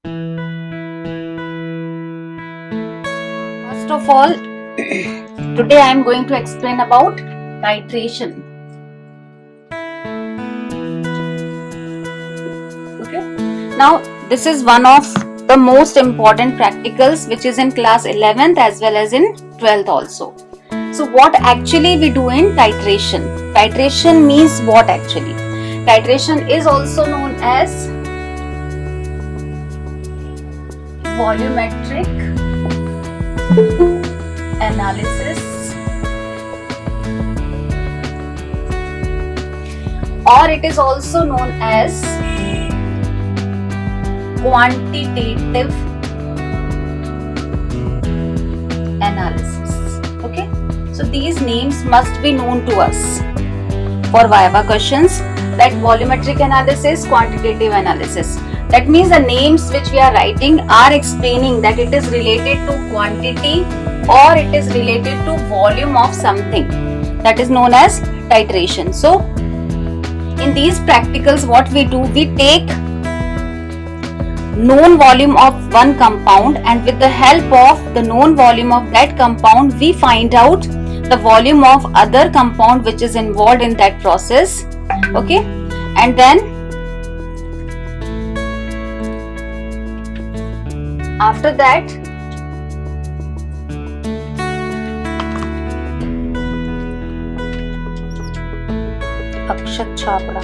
First of all, today I am going to explain about titration. Okay. Now, this is one of the most important practicals which is in class 11th as well as in 12th also. So, what actually we do in titration? Titration means what actually? Titration is also known as volumetric analysis, or it is also known as quantitative analysis. Okay, so these names must be known to us for Viva questions, like volumetric analysis, quantitative analysis. That means the names which we are writing are explaining that it is related to quantity or it is related to volume of something. That is known as titration. So, in these practicals, what we do, we take known volume of one compound, and with the help of the known volume of that compound, we find out the volume of other compound which is involved in that process. Okay, and then after that, Akshat Chhabra.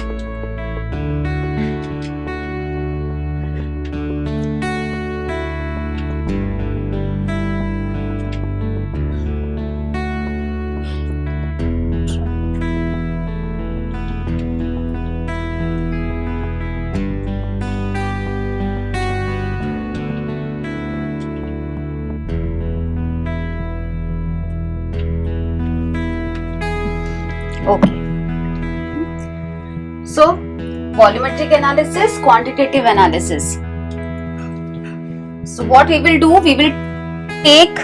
Okay. So, volumetric analysis, quantitative analysis. So, what we will do, we will take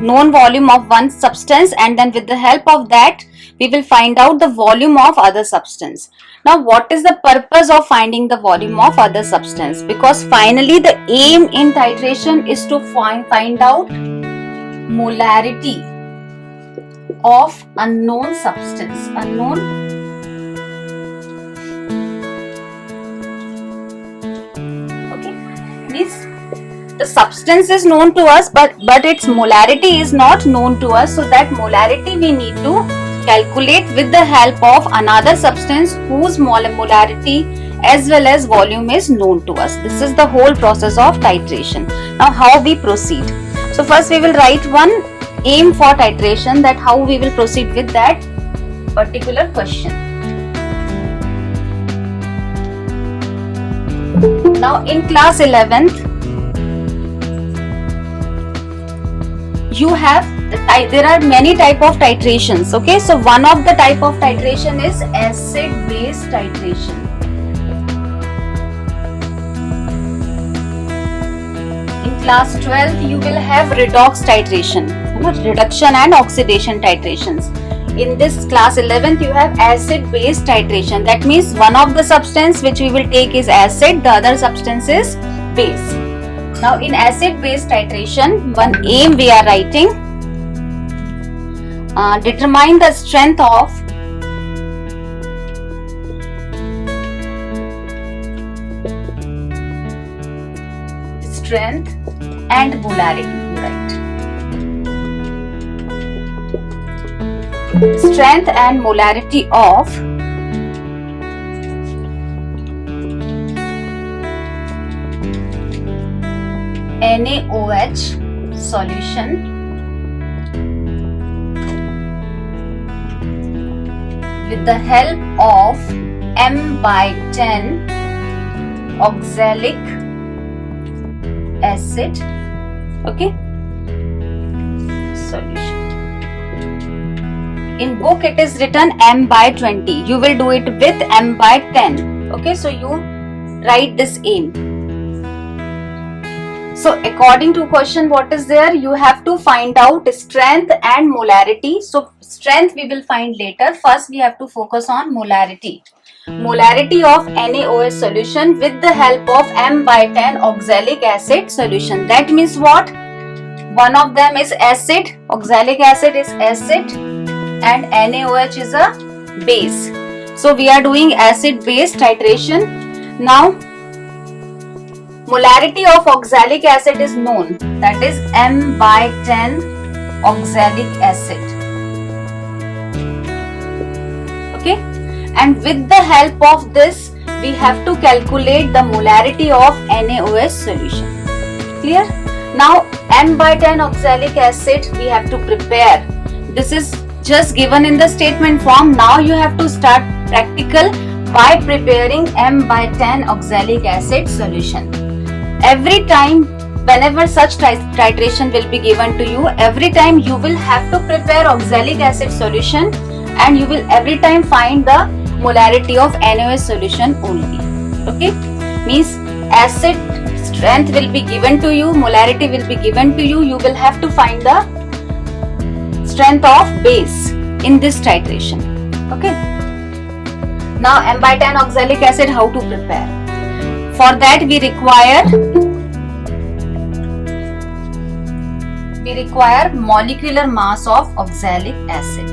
known volume of one substance, and then with the help of that, we will find out the volume of other substance. Now, what is the purpose of finding the volume of other substance? Because finally, the aim in titration is to find out molarity of unknown substance. Okay, means the substance is known to us, but its molarity is not known to us. So that molarity we need to calculate with the help of another substance whose molarity as well as volume is known to us. This is the whole process of titration. Now, how we proceed? So first we will write one aim for titration, that how we will proceed with that particular question. Now, in class 11th, you have there are many type of titrations. Okay, so one of the type of titration is acid base titration. In class 12th, you will have redox titration, reduction and oxidation titrations. In this class 11th, you have acid base titration. That means one of the substance which we will take is acid, the other substance is base. Now, in acid base titration, one aim we are writing, determine the strength of and molarity. Right. Strength and molarity of NaOH solution with the help of M/10 oxalic acid. Okay, solution. In book it is written M/20. You will do it with M/10. Okay, so you write this aim. So according to question, what is there? You have to find out strength and molarity. So strength we will find later. First we have to focus on molarity. molarity of NaOH solution with the help of M/10 oxalic acid solution. That means what? One of them is acid, oxalic acid is acid, and NaOH is a base. So we are doing acid-base titration. Now, molarity of oxalic acid is known, that is M/10 oxalic acid. Okay, and with the help of this, we have to calculate the molarity of NaOH solution. Clear? Now, M/10 oxalic acid we have to prepare. This is just given in the statement form. Now you have to start practical by preparing M/10 oxalic acid solution. Every time, whenever such titration will be given to you, every time you will have to prepare oxalic acid solution, and you will every time find the molarity of NaOH solution only. Okay, means acid strength will be given to you, molarity will be given to you, you will have to find the strength of base in this titration. Okay, now M/10 oxalic acid, how to prepare? For that we require molecular mass of oxalic acid,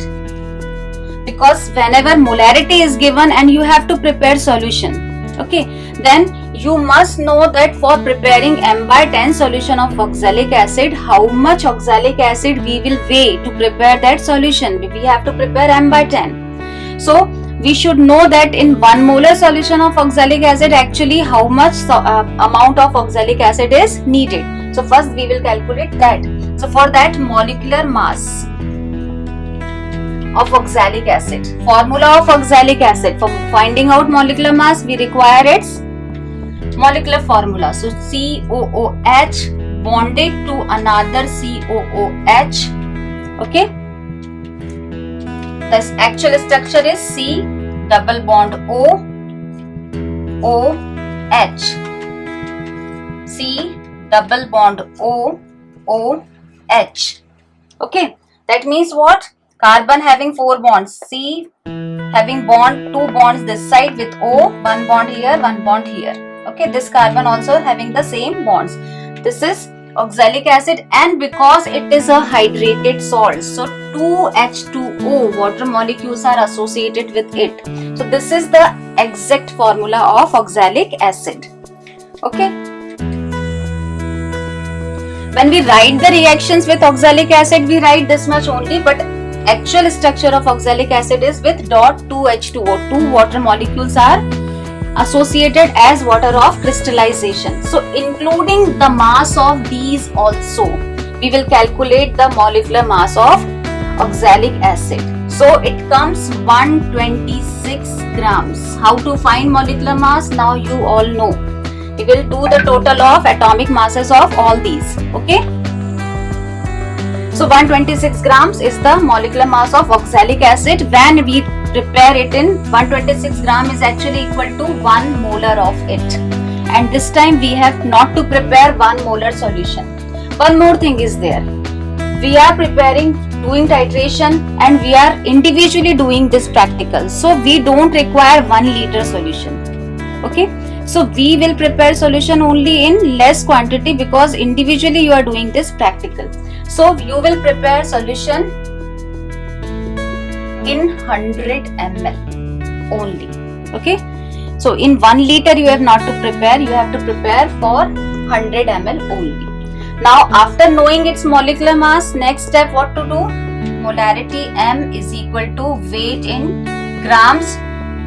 because whenever molarity is given and you have to prepare solution, okay, then you must know that for preparing M/10 solution of oxalic acid, how much oxalic acid we will weigh to prepare that solution. We have to prepare M/10. So we should know that in 1 molar solution of oxalic acid, actually how much amount of oxalic acid is needed. So first we will calculate that. So for that, molecular mass of oxalic acid, formula of oxalic acid, for finding out molecular mass we require its molecular formula. So COOH bonded to another COOH. Okay, the actual structure is C double bond O OH, C double bond O OH. Okay, that means what? Carbon having 4 bonds, C having 2 bonds this side with O, 1 bond here, 1 bond here. Okay, this carbon also having the same bonds. This is oxalic acid, and because it is a hydrated salt, so 2H2O water molecules are associated with it. So this is the exact formula of oxalic acid. Okay, when we write the reactions with oxalic acid, we write this much only, but actual structure of oxalic acid is with dot 2H2O. 2 water molecules are associated as water of crystallization. So including the mass of these also, we will calculate the molecular mass of oxalic acid. So it comes 126 grams. How to find molecular mass? Now you all know. We will do the total of atomic masses of all these. Okay, so 126 grams is the molecular mass of oxalic acid. When we prepare it in 126 gram is actually equal to 1 molar of it, and this time we have not to prepare 1 molar solution. One more thing is there. We are doing titration, and we are individually doing this practical, so we don't require 1 liter solution. Okay, so we will prepare solution only in less quantity, because individually you are doing this practical. So you will prepare solution in 100 ml only. Okay, so in 1 liter you have not to prepare, you have to prepare for 100 ml only. Now after knowing its molecular mass, next step what to do? Molarity M is equal to weight in grams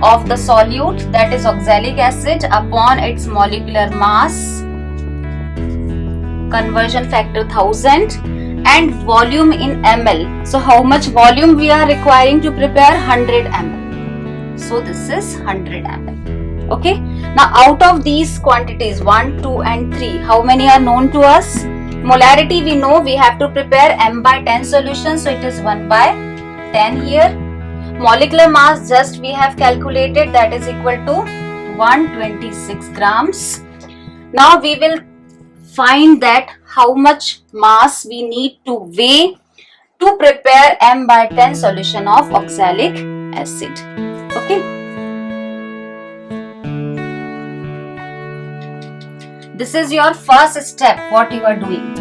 of the solute, that is oxalic acid, upon its molecular mass, conversion factor 1000, and volume in ml. So how much volume we are requiring to prepare? 100 ml. So this is 100 ml. Okay, now out of these quantities 1, 2 and 3, how many are known to us? Molarity we know, we have to prepare M/10 solution, so it is 1/10 here. Molecular mass just we have calculated, that is equal to 126 grams. Now we will find that how much mass we need to weigh to prepare M/10 solution of oxalic acid. Okay, This is your first step, what you are doing.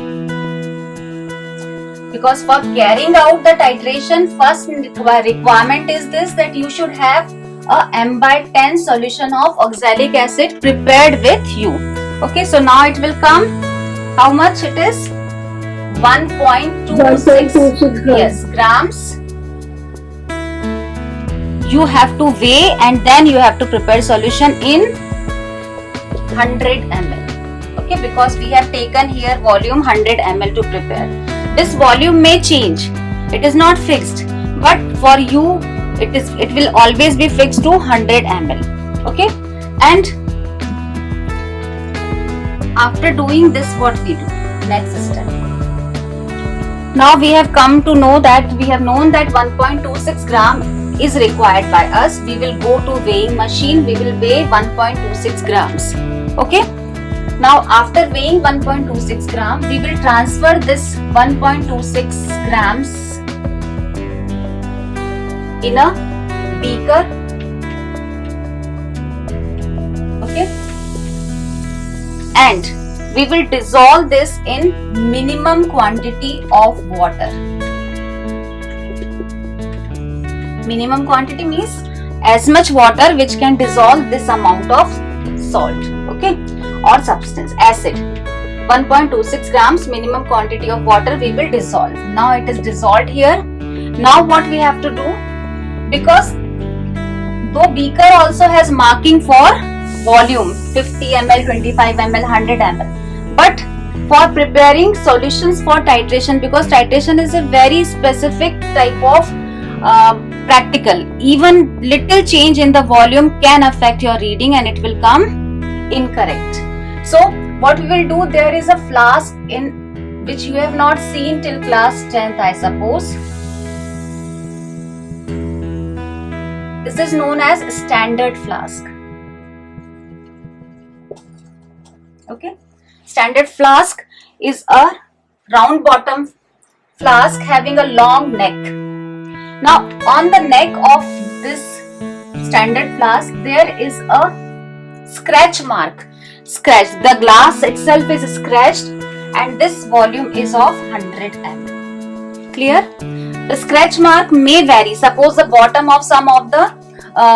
Because for carrying out the titration, first requirement is this, that you should have a m/10 solution of oxalic acid prepared with you. Okay, so now it will come, how much it is? 1.26 yes, grams. You have to weigh and then you have to prepare solution in 100 ml. Okay, because we have taken here volume 100 ml to prepare. This volume may change, it is not fixed, but for you it will always be fixed to 100 ml. Okay, and after doing this, what we do next step? Now we have come to know that we have known that 1.26 gram is required by us. We will go to weighing machine, we will weigh 1.26 grams. Okay, now after weighing 1.26 gram, we will transfer this 1.26 grams in a beaker. Okay, and we will dissolve this in minimum quantity of water. Minimum quantity means as much water which can dissolve this amount of salt, okay, or substance, acid. 1.26 grams minimum quantity of water we will dissolve. Now it is dissolved here. Now what we have to do, because though beaker also has marking for volume 50 ml, 25 ml, 100 ml, but for preparing solutions for titration, because titration is a very specific type of practical, even little change in the volume can affect your reading and it will come incorrect. So what we will do, there is a flask in which you have not seen till class 10th, I suppose. This is known as standard flask. Okay, standard flask is a round bottom flask having a long neck. Now on the neck of this standard flask there is a scratch mark. The glass itself is scratched and this volume is of 100 ml. Clear? The scratch mark may vary. Suppose the bottom of some of the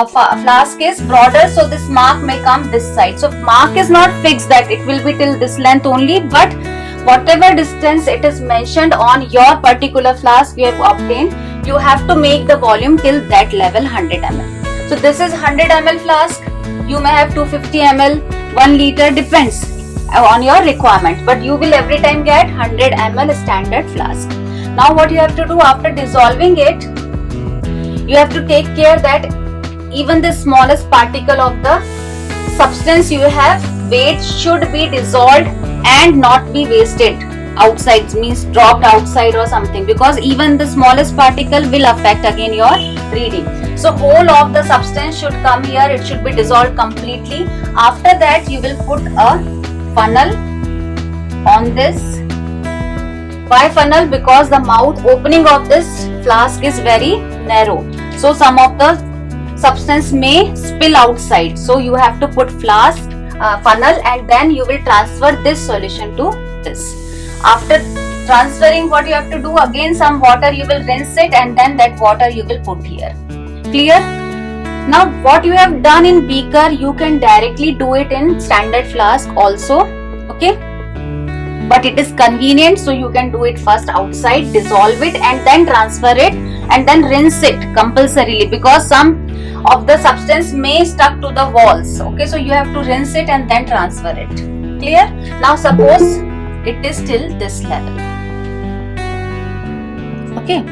flask is broader, so this mark may come this side. So mark is not fixed that it will be till this length only, but whatever distance it is mentioned on your particular flask you have obtained, you have to make the volume till that level, 100 ml. So this is 100 ml flask. You may have 250 ml, 1 liter, depends on your requirement, but you will every time get 100 ml standard flask. Now what you have to do after dissolving it, you have to take care that even the smallest particle of the substance you have weighed should be dissolved and not be wasted outside, means dropped outside or something, because even the smallest particle will affect again your reading. So whole of the substance should come here, it should be dissolved completely. After that you will put a funnel on this. Why funnel? Because the mouth opening of this flask is very narrow, so some of the substance may spill outside. So you have to put flask, funnel, and then you will transfer this solution to this. After transferring, what you have to do, again some water you will rinse it and then that water you will put here. Clear? Now what you have done in beaker you can directly do it in standard flask also, okay, but it is convenient, so you can do it first outside, dissolve it and then transfer it and then rinse it compulsorily, because some of the substance may stuck to the walls. Okay, so you have to rinse it and then transfer it. Clear? Now suppose it is till this level. Okay,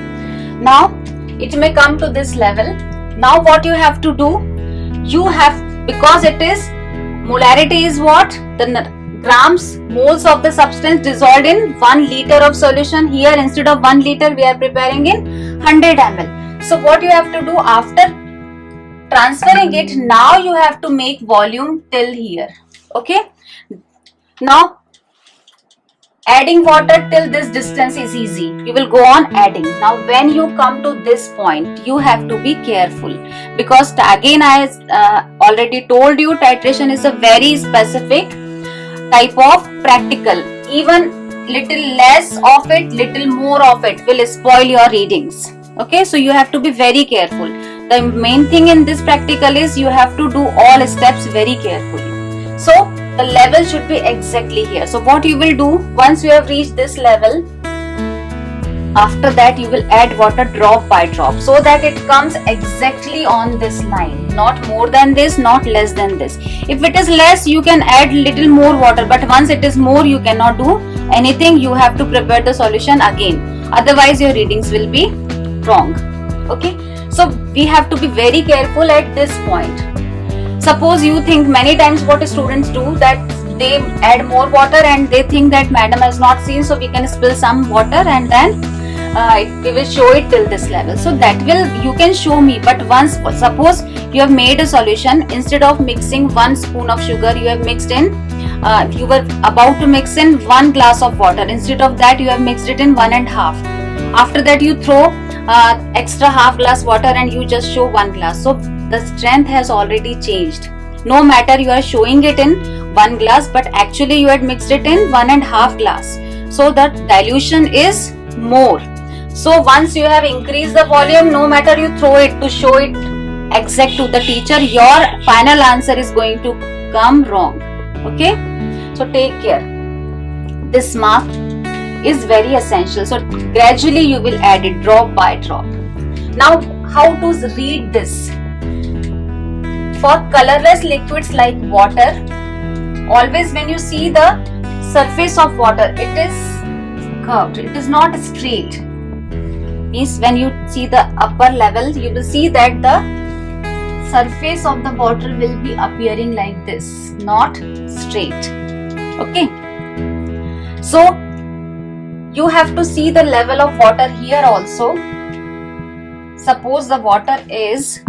now it may come to this level. Now what you have to do, you have, because it is molarity is what, the grams, moles of the substance dissolved in 1 liter of solution. Here instead of 1 liter we are preparing in 100 ml. So what you have to do, after transferring it, now you have to make volume till here. Okay, now adding water till this distance is easy, you will go on adding. Now when you come to this point you have to be careful, because again I already told you titration is a very specific type of practical. Even little less of it, little more of it will spoil your readings. Okay, so you have to be very careful. The main thing in this practical is you have to do all steps very carefully. So the level should be exactly here. So what you will do, once you have reached this level, after that you will add water drop by drop, so that it comes exactly on this line, not more than this, not less than this. If it is less, you can add little more water, but once it is more, you cannot do anything. You have to prepare the solution again, otherwise your readings will be wrong. Okay, so we have to be very careful at this point. Suppose you think, many times what students do, that they add more water and they think that madam has not seen, so we can spill some water and then we will show it till this level. So that will, you can show me, but once suppose you have made a solution, instead of mixing 1 spoon of sugar, you have mixed in, you were about to mix in 1 glass of water. Instead of that, you have mixed it in 1 1/2. After that, you throw extra half glass water and you just show 1 glass. So the strength has already changed. No matter you are showing it in 1 glass, but actually you had mixed it in 1 1/2 glass. So that dilution is more. So once you have increased the volume, no matter you throw it to show it exact to the teacher, your final answer is going to come wrong. Okay, so take care. This mark is very essential. So gradually you will add it drop by drop. Now how to read this? For colorless liquids like water, always when you see the surface of water, it is curved, it is not straight. Means when you see the upper level, you will see that the surface of the water will be appearing like this, not straight. Okay, so you have to see the level of water here also. Suppose the water is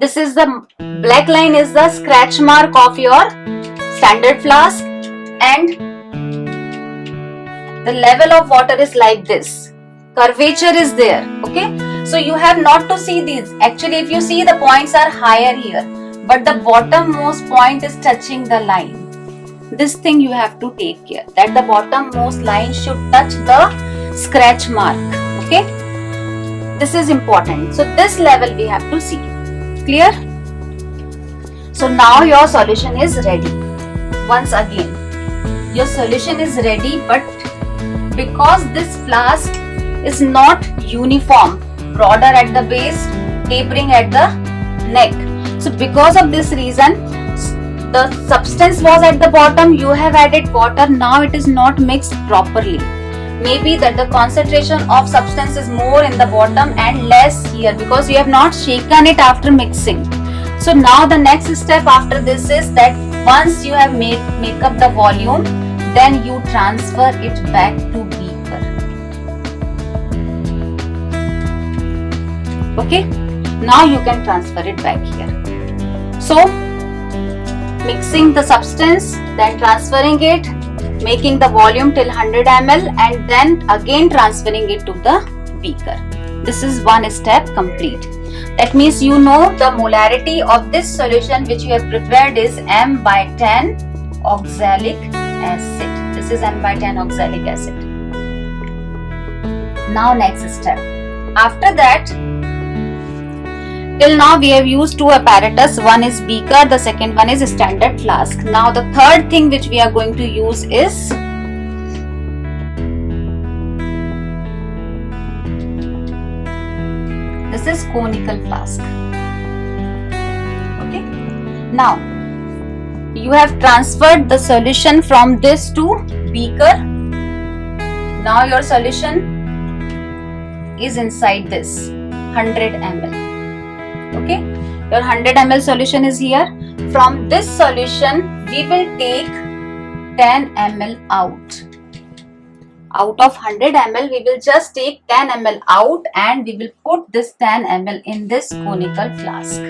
this is the black line is the scratch mark of your standard flask, and the level of water is like this. Curvature is there. Okay, so you have not to see these. Actually, if you see, the points are higher here, but the bottommost point is touching the line. This thing you have to take care, that the bottommost line should touch the scratch mark. Okay, this is important. So this level we have to see. Clear? So now your solution is ready. Once again, your solution is ready, but because this flask is not uniform, broader at the base, tapering at the neck, so because of this reason, the substance was at the bottom, you have added water, now it is not mixed properly. Maybe that the concentration of substance is more in the bottom and less here, because you have not shaken it after mixing. So now the next step after this is that once you have make up the volume, then you transfer it back to beaker. Okay, now you can transfer it back here. So mixing the substance, then transferring it, making the volume till 100 ml, and then again transferring it to the beaker. This is one step complete. That means you know the molarity of this solution which you have prepared is M/10 oxalic acid. This is M/10 oxalic acid. Now next step. After that, till now we have used two apparatus. One is beaker, the second one is standard flask. Now the third thing which we are going to use is this is conical flask. Okay. Now you have transferred the solution from this to beaker. Now your solution is inside this 100 ml. Okay, your 100 ml solution is here. From this solution we will take 10 ml out. Out of 100 ml we will just take 10 ml out, and we will put this 10 ml in this conical flask.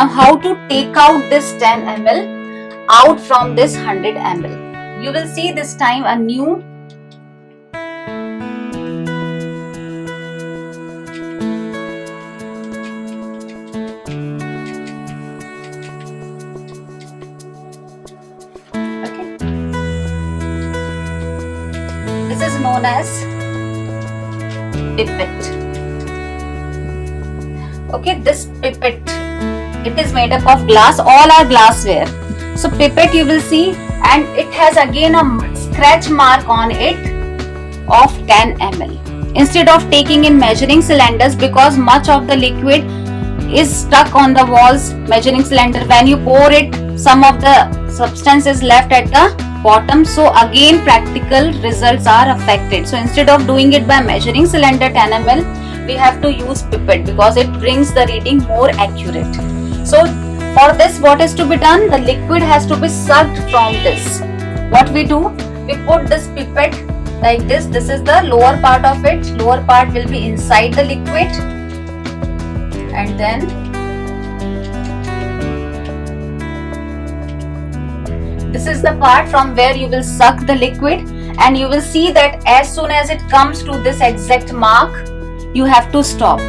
Now how to take out this 10 ml out from this 100 ml? You will see this time a new known as pipette. Okay, this pipette, it is made up of glass, all are glassware. So pipette you will see, and it has again a scratch mark on it of 10 ml. Instead of taking in measuring cylinders, because much of the liquid is stuck on the walls measuring cylinder, when you pour it, some of the substance is left at the bottom, so again practical results are affected. So instead of doing it by measuring cylinder 10 ml, we have to use pipette because it brings the reading more accurate. So for this, what is to be done? The liquid has to be sucked from this. What we do? We put this pipette like this. This is the lower part of it. Lower part will be inside the liquid, and then this is the part from where you will suck the liquid, and you will see that as soon as it comes to this exact mark, you have to stop.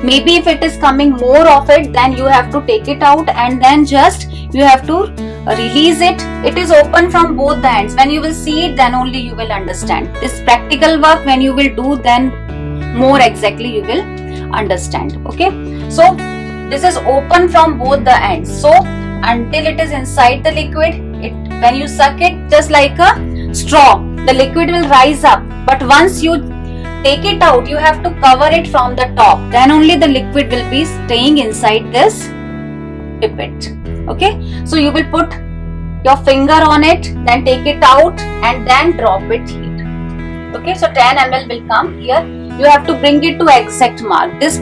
Maybe if it is coming more of it, then you have to take it out, and then just you have to release it. It is open from both the ends. When you will see it, then only you will understand. This practical work when you will do, then more exactly you will understand. Okay, so this is open from both the ends. So until it is inside the liquid, when you suck it just like a straw, the liquid will rise up. But once you take it out, you have to cover it from the top, then only the liquid will be staying inside this pipette. Okay, so you will put your finger on it, then take it out, and then drop it here. Okay, so 10 ml will come here. You have to bring it to exact mark. This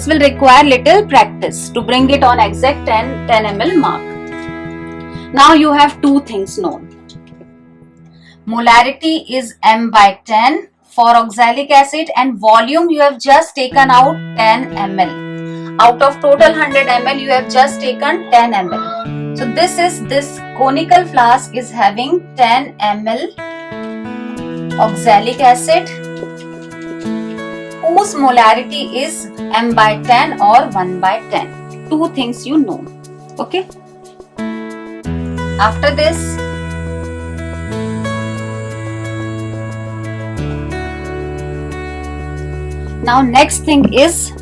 will require little practice to bring it on exact 10 ml mark. Now you have two things known. Molarity is m/10 for oxalic acid, and volume you have just taken out 10 ml. Out of total 100 ml, you have just taken 10 ml. So this conical flask is having 10 ml oxalic acid, whose molarity is m/10 or 1/10. Two things you know. Okay. After this, now next thing is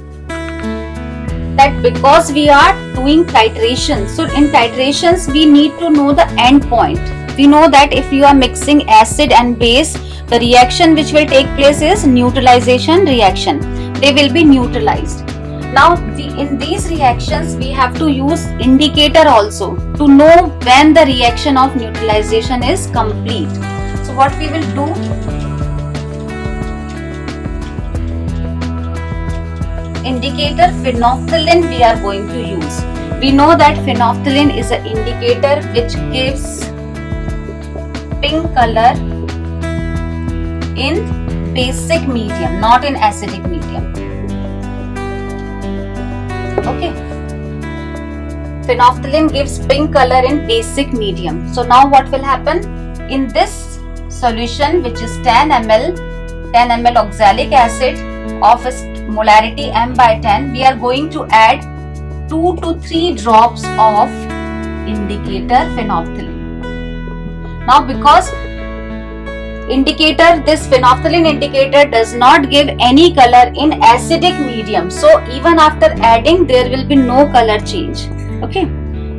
that because we are doing titration, so in titrations we need to know the end point. We know that if you are mixing acid and base, the reaction which will take place is neutralization reaction. They will be neutralized. Now in these reactions we have to use indicator also to know when the reaction of neutralization is complete. So what we will do? Indicator phenolphthalein we are going to use. We know that phenolphthalein is an indicator which gives pink color in basic medium, not in acidic medium. Okay. Phenolphthalein gives pink color in basic medium. So now what will happen? In this solution, which is 10 ml oxalic acid of molarity m/10, we are going to add 2 to 3 drops of indicator phenolphthalein. Now because this phenolphthalein indicator does not give any color in acidic medium, so even after adding there will be no color change. Okay,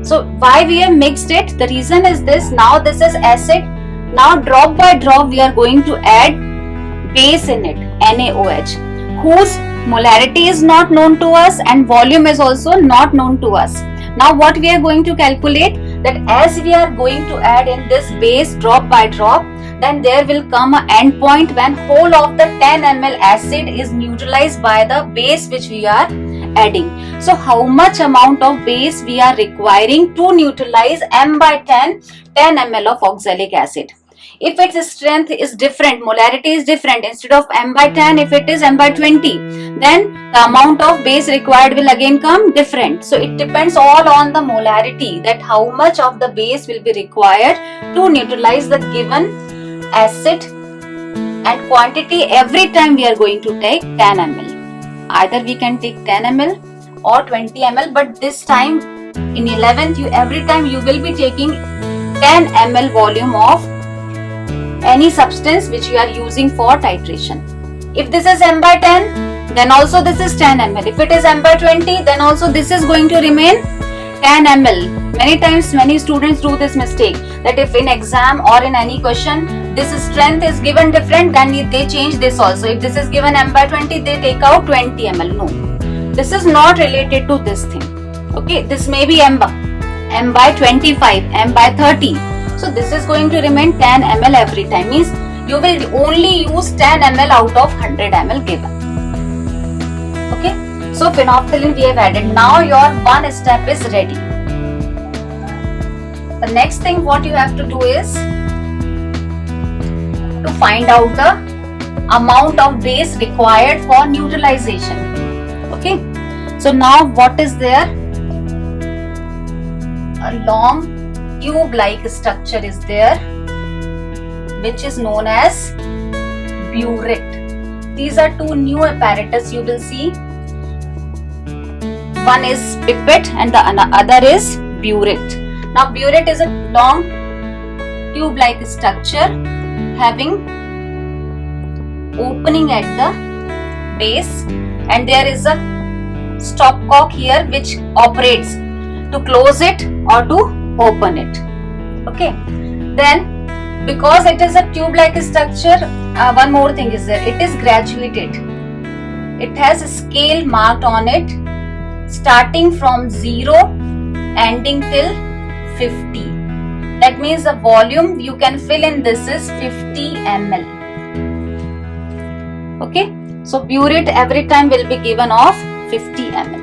so why we have mixed it? The reason is this. Now this is acid. Now drop by drop we are going to add base in it, NaOH, whose molarity is not known to us and volume is also not known to us. Now what we are going to calculate, that as we are going to add in this base drop by drop, then there will come an end point when whole of the 10 ml acid is neutralized by the base which we are adding. So how much amount of base we are requiring to neutralize m/10 10 ml of oxalic acid? If its strength is different, molarity is different, instead of m/10, if it is m/20, then the amount of base required will again come different. So it depends all on the molarity, that how much of the base will be required to neutralize the given acid, and quantity every time we are going to take 10 ml. Either we can take 10 ml or 20 ml, but this time in 11th every time you will be taking 10 ml volume of any substance which you are using for titration. If this is m by 10, then also this is 10 ml. If it is m by 20, then also this is going to remain 10 ml. Many times many students do this mistake, that if in exam or in any question this strength is given different, then they change this also. If this is given m by 20, they take out 20 ml. No, this is not related to this thing. Okay, this may be m by 25, m by 30. So this is going to remain 10 ml every time. Means you will only use 10 ml out of 100 ml given. Okay, so phenolphthalein we have added. Now your one step is ready. The next thing what you have to do is to find out the amount of base required for neutralization. Okay, so now what is there? A long tube-like structure is there, which is known as burette. These are two new apparatus you will see. One is pipette and the other is burette. Now burette is a long tube-like structure having opening at the base, and there is a stopcock here which operates to close it or to open it. Okay, then because it is a tube-like structure, one more thing is there. It is graduated. It has a scale marked on it, starting from 0 ending till 50. That means the volume you can fill in this is 50 ml. Okay, so burette every time will be given of 50 ml.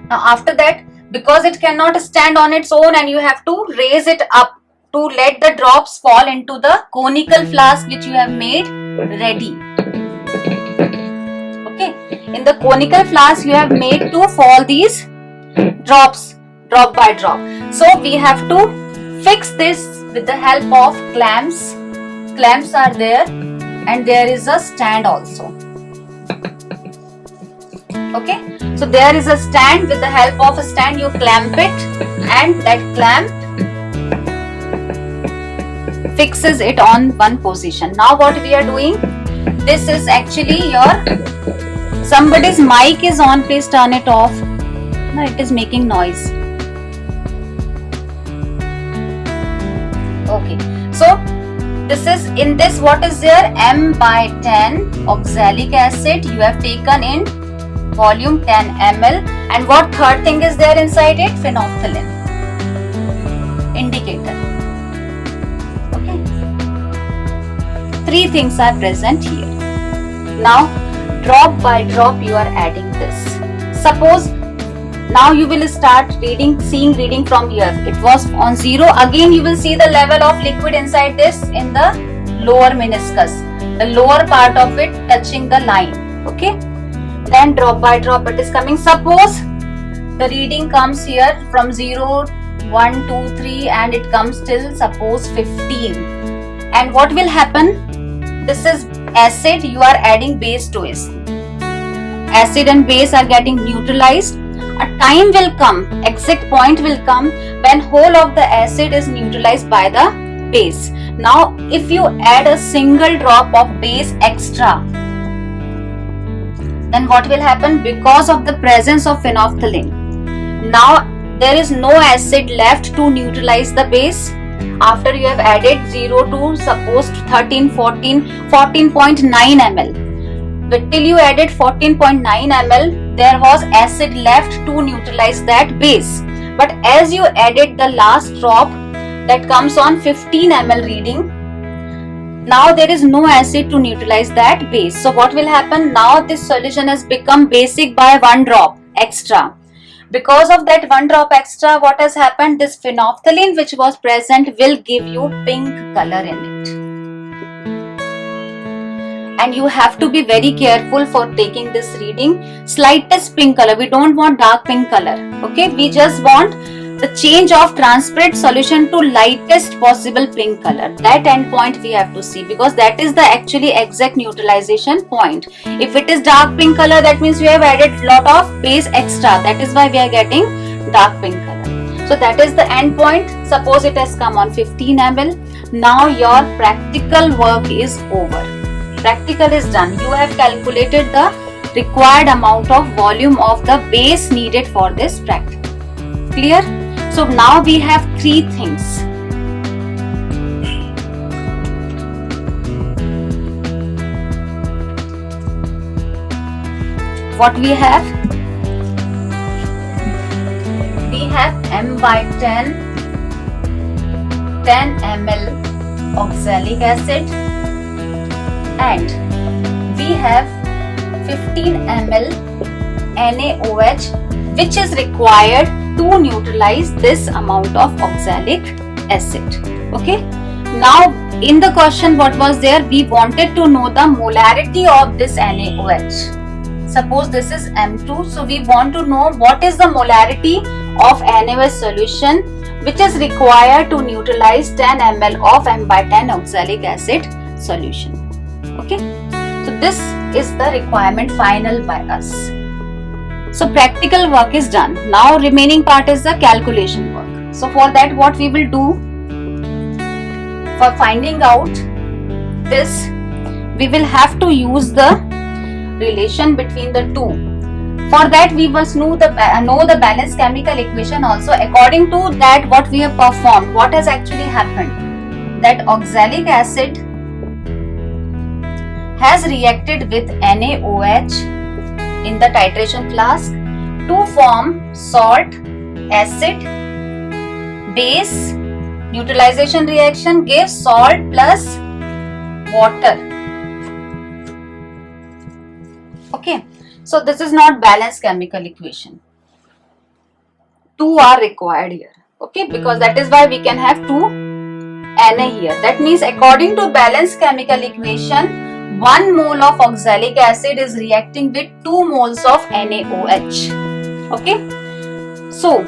Now after that, because it cannot stand on its own and you have to raise it up to let the drops fall into the conical flask which you have made ready. Okay, in the conical flask you have made to fall these drops, drop by drop. So we have to fix this with the help of clamps. Clamps are there and there is a stand also. Okay, so there is a stand. With the help of a stand you clamp it, and that clamp fixes it on one position. Now what we are doing, this is actually your, somebody's mic is on, please turn it off. No, it is making noise. Okay, so this is, in this what is there, m by 10 oxalic acid you have taken in volume 10 ml, and what third thing is there inside it? Phenolphthalein indicator. Okay, three things are present here. Now drop by drop you are adding this. Suppose now you will start reading from here. It was on 0. Again you will see the level of liquid inside this in the lower meniscus, the lower part of it touching the line. Okay, then drop by drop it is coming. Suppose the reading comes here from 0, 1, 2, 3 and it comes till suppose 15. And what will happen? This is acid, you are adding base to it. Acid and base are getting neutralized. A time will come, exact point will come when whole of the acid is neutralized by the base. Now if you add a single drop of base extra, then what will happen? Because of the presence of phenolphthalein, now there is no acid left to neutralize the base. After you have added 0 to suppose 13, 14, 14.9 ml. But till you added 14.9 ml, there was acid left to neutralize that base. But as you added the last drop that comes on 15 ml reading, now there is no acid to neutralize that base. So what will happen? Now this solution has become basic by 1 drop extra. Because of that 1 drop extra, what has happened? This phenolphthalein which was present will give you pink color in it. And you have to be very careful for taking this reading. Slightest pink color, we don't want dark pink color. Okay, we just want the change of transparent solution to lightest possible pink color. That end point we have to see, because that is the actually exact neutralization point. If it is dark pink color, that means we have added lot of base extra. That is why we are getting dark pink color. So that is the end point. Suppose it has come on 15 ml. Now your practical work is over. Practical is done. You have calculated the required amount of volume of the base needed for this practical. Clear? So now we have three things. What we have? We have m by 10 ml oxalic acid, and we have 15 ml NaOH, which is required to neutralize this amount of oxalic acid. Okay. Now in the question what was there, we wanted to know the molarity of this NaOH. Suppose this is M2, so we want to know what is the molarity of NaOH solution which is required to neutralize 10 ml of m by 10 oxalic acid solution. Okay, so this is the requirement final by us. So practical work is done. Now remaining part is the calculation work. So for that what we will do, for finding out this, we will have to use the relation between the two. For that we must know the balanced chemical equation also. According to that, what we have performed, what has actually happened, that oxalic acid has reacted with NaOH in the titration flask to form salt, acid, base. Neutralization reaction gives salt plus water. Okay, so this is not balanced chemical equation. Two are required here. Okay, because that is why we can have two Na here. That means according to balanced chemical equation, 1 mole of oxalic acid is reacting with 2 moles of NaOH. Okay, so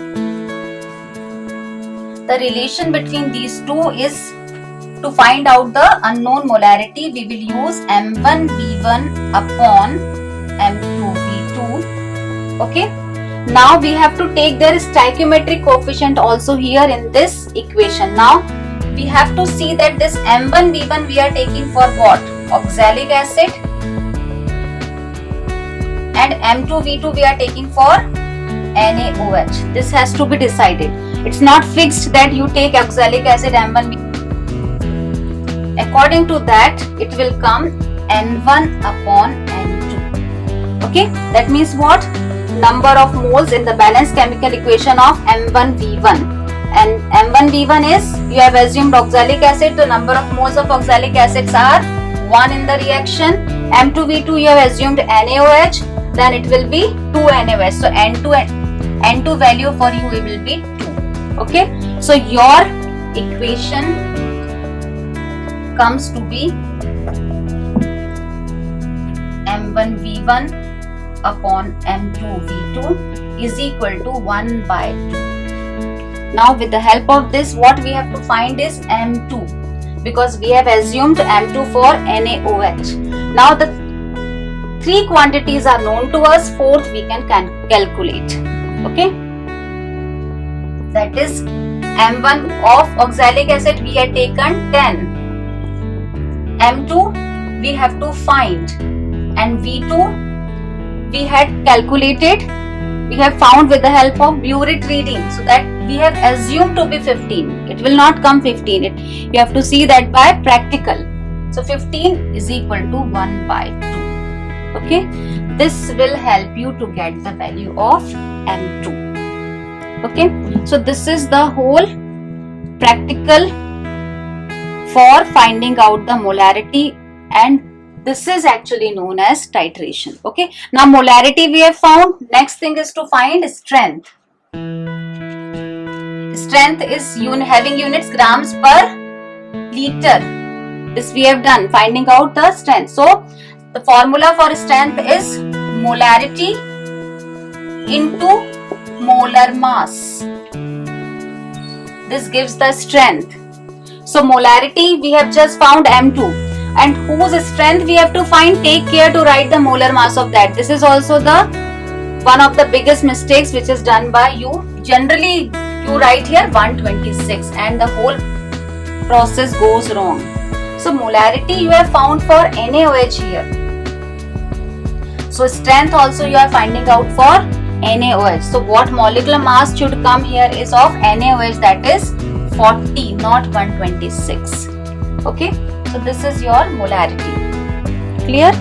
the relation between these two is, to find out the unknown molarity, we will use M1V1 upon M2V2. Okay, now we have to take their stoichiometric coefficient also here in this equation. Now we have to see that this M1V1 we are taking for what? Oxalic acid, and M2V2 we are taking for NaOH. This has to be decided. It's not fixed that you take oxalic acid M1V2. According to that, it will come N1 upon N2. Okay, that means what? Number of moles in the balanced chemical equation of M1V1. And M1V1 is, you have assumed oxalic acid, the number of moles of oxalic acids are 1 in the reaction. M2V2 you have assumed NaOH, then it will be 2 NaOH. So N2 value for you will be 2. Okay, so your equation comes to be M1V1 upon M2V2 is equal to 1 by 2. Now with the help of this, what we have to find is M2, because we have assumed M2 for NaOH. Now the three quantities are known to us, fourth we can calculate. Okay, that is M1 of oxalic acid we had taken 10, M2 we have to find, and V2 we had calculated, we have found with the help of Burette reading, so that we have assumed to be 15. It will not come 15. You have to see that by practical. So 15 is equal to 1 by 2. Okay, this will help you to get the value of M2. Okay, so this is the whole practical for finding out the molarity, and this is actually known as titration. Okay, now molarity we have found. Next thing is to find strength. Strength is having units grams per liter. This we have done, finding out the strength. So the formula for strength is molarity into molar mass. This gives the strength. So molarity we have just found M2. And whose strength we have to find? Take care to write the molar mass of that. This is also the one of the biggest mistakes which is done by you. Generally you write here 126 and the whole process goes wrong. So molarity you have found for NaOH here. So strength also you are finding out for NaOH. So what molecular mass should come here is of NaOH, that is 40, not 126. Okay, so this is your molarity. Clear?